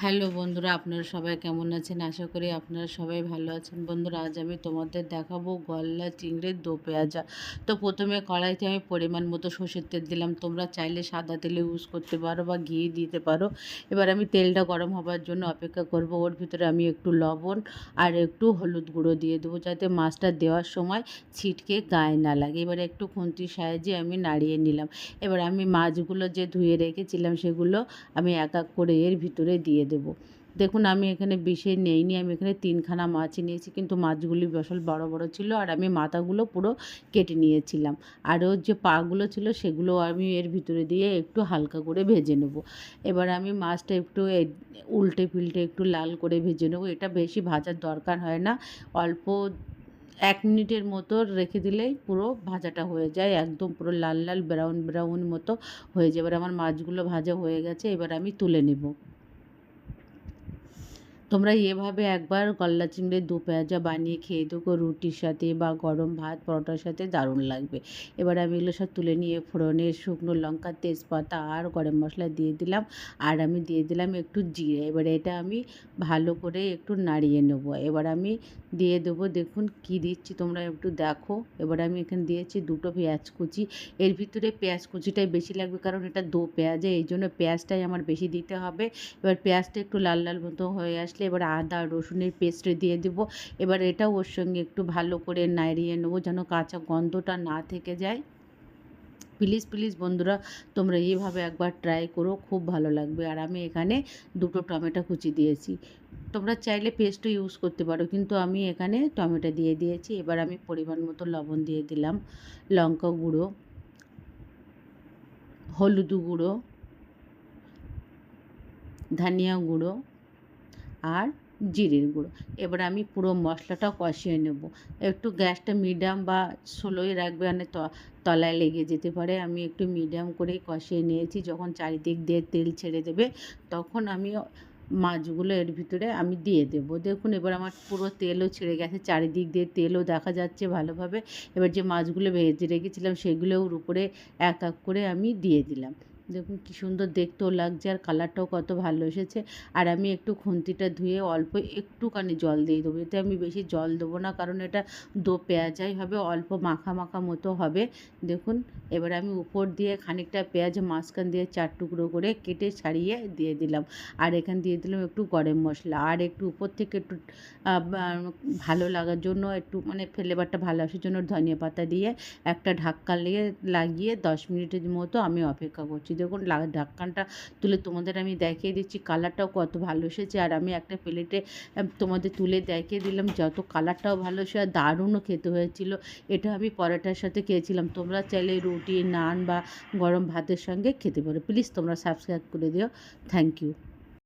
Hello বন্ধুরা, আপনারা সবাই কেমন আছেন? আশা করি আপনারা সবাই ভালো আছেন। বন্ধুরা, আজ আমি তোমাদের দেখাবো গলদা চিংড়ির দো পেঁয়াজা। তো প্রথমে কড়াইতে আমি পরিমাণ মতো সর্ষের তেল দিলাম। তোমরা চাইলে সাদা তেলে ইউজ করতে পারো বা ঘি দিতে পারো। এবার আমি তেলটা গরম হবার জন্য অপেক্ষা করব। ওর ভিতরে আমি একটু লবণ আর একটু হলুদ গুঁড়ো দিয়ে দেবো, যাতে মাছটা দেওয়ার সময় ছিটকে গায়ে না লাগে। এবারে একটু খুন্তির সাহায্যে আমি নাড়িয়ে নিলাম। এবার আমি মাছগুলো যে ধুয়ে রেখেছিলাম সেগুলো আমি এক এক করে এর ভিতরে দিয়ে দেবো। দেখুন, আমি এখানে বেশি নেইনি, আমি এখানে 3 খানা মাছই নিয়েছি, কিন্তু মাছগুলি বিশাল বড় বড় ছিল আর আমি মাথাগুলো পুরো কেটে নিয়েছিলাম। আর ওর যে পাগুলো ছিল সেগুলো আমি এর ভিতরে দিয়ে একটু হালকা করে ভেজে নেব। এবার আমি মাছটা একটু উল্টে পিল্টে একটু লাল করে ভেজে নেব। এটা বেশি ভাজার দরকার হয় না, অল্প 1 মিনিটের মতো রেখে দিলেই পুরো ভাজাটা হয়ে যায়, একদম পুরো লাল লাল ব্রাউন ব্রাউন মতো হয়ে যায়। এবার আমার মাছগুলো ভাজা হয়ে গেছে, এবার আমি তুলে নেব। তোমরা এভাবে একবার গলদা চিংড়ির দো পেঁয়াজা বানিয়ে খেয়ে দেখো, রুটির সাথে বা গরম ভাত পরোটার সাথে দারুণ লাগবে। এবার আমি এগুলো সব তুলে নিয়ে ফোড়নে শুকনো লঙ্কা, তেজপাতা আর গরম মশলা দিয়ে দিলাম। আর আমি দিয়ে দিলাম একটু জিরে। এবার এটা আমি ভালো করে একটু নাড়িয়ে নেব। এবার আমি দিয়ে দেবো, দেখুন কি দিচ্ছি তোমরা একটু দেখো। এবার আমি এখানে দিয়েছি 2টো পেঁয়াজ কুচি। এর ভিতরে পেঁয়াজ কুচিটাই বেশি লাগবে, কারণ এটা দো পেঁয়াজা, এই জন্য পেঁয়াজটাই আমার বেশি দিতে হবে। এবার পেঁয়াজটা একটু লাল লাল মতো হয়ে আসলে এবার আদা রসুনের পেস্ট দিয়ে দেবো। এবার এটাও ওর সঙ্গে একটু ভালো করে নাড়িয়ে নেবো, যেন কাঁচা গন্ধটা না থেকে যায়। প্লিজ প্লিজ বন্ধুরা, তোমরা এইভাবে একবার ট্রাই করো, খুব ভালো লাগবে। আর আমি এখানে 2টো টমেটো কুচি দিয়েছি। তোমরা চাইলে পেস্টও ইউজ করতে পারো, কিন্তু আমি এখানে টমেটো দিয়ে দিয়েছি। এবার আমি পরিমাণ মতো লবণ দিয়ে দিলাম, লঙ্কা গুঁড়ো, হলুদ গুঁড়ো, ধনিয়া গুঁড়ো আর জিরের গুঁড়ো। এবার আমি পুরো মশলাটা কষিয়ে নেব। একটু গ্যাসটা মিডিয়াম বা স্লোই রাখবে, মানে তলায় লেগে যেতে পারে। আমি একটু মিডিয়াম করেই কষিয়ে নিয়েছি। যখন চারিদিক দিয়ে তেল ছেড়ে দেবে তখন আমি মাছগুলো এর ভিতরে আমি দিয়ে দেবো। দেখুন, এবার আমার পুরো তেলও ছেড়ে গেছে, চারিদিক দিয়ে তেলও দেখা যাচ্ছে ভালোভাবে। এবার যে মাছগুলো ভেজে রেখেছিলাম সেগুলো ওর উপরে এক এক করে আমি দিয়ে দিলাম। দেখুন কি সুন্দর দেখতেও লাগছে আর কালারটাও কত ভালো এসেছে। আর আমি একটু খুন্তিটা ধুয়ে অল্প একটুখানি জল দিয়ে দেবো। এতে আমি বেশি জল দেবো না, কারণ এটা দো পেঁয়াজাই হবে, অল্প মাখা মাখা মতো হবে। দেখুন, এবার আমি উপর দিয়ে খানিকটা পেঁয়াজ মাঝখান দিয়ে 4 টুকরো করে কেটে ছাড়িয়ে দিয়ে দিলাম। আর এখানে দিয়ে দিলাম একটু গরম মশলা, আর একটু উপর থেকে একটু ভালো লাগার জন্য, একটু মানে ফ্লেভারটা ভালো আসার জন্য ধনিয়া পাতা দিয়ে একটা ঢাক্কা লাগিয়ে 10 মিনিটের মতো আমি অপেক্ষা করছি। দেখুন, ঢাক্কানটা তুলে তোমাদের আমি দেখিয়ে দিচ্ছি, কালারটাও কত ভালো এসেছে। আর আমি একটা প্লেটে তোমাদের তুলে দেখিয়ে দিলাম, যত কালারটাও ভালো এসে আর দারুণও খেতে হয়েছিল। এটা আমি পরোটার সাথে খেয়েছিলাম। তোমরা চাইলে রুটি, নান বা গরম ভাতের সঙ্গে খেতে পারো। প্লিজ তোমরা সাবস্ক্রাইব করে দিও। Thank you.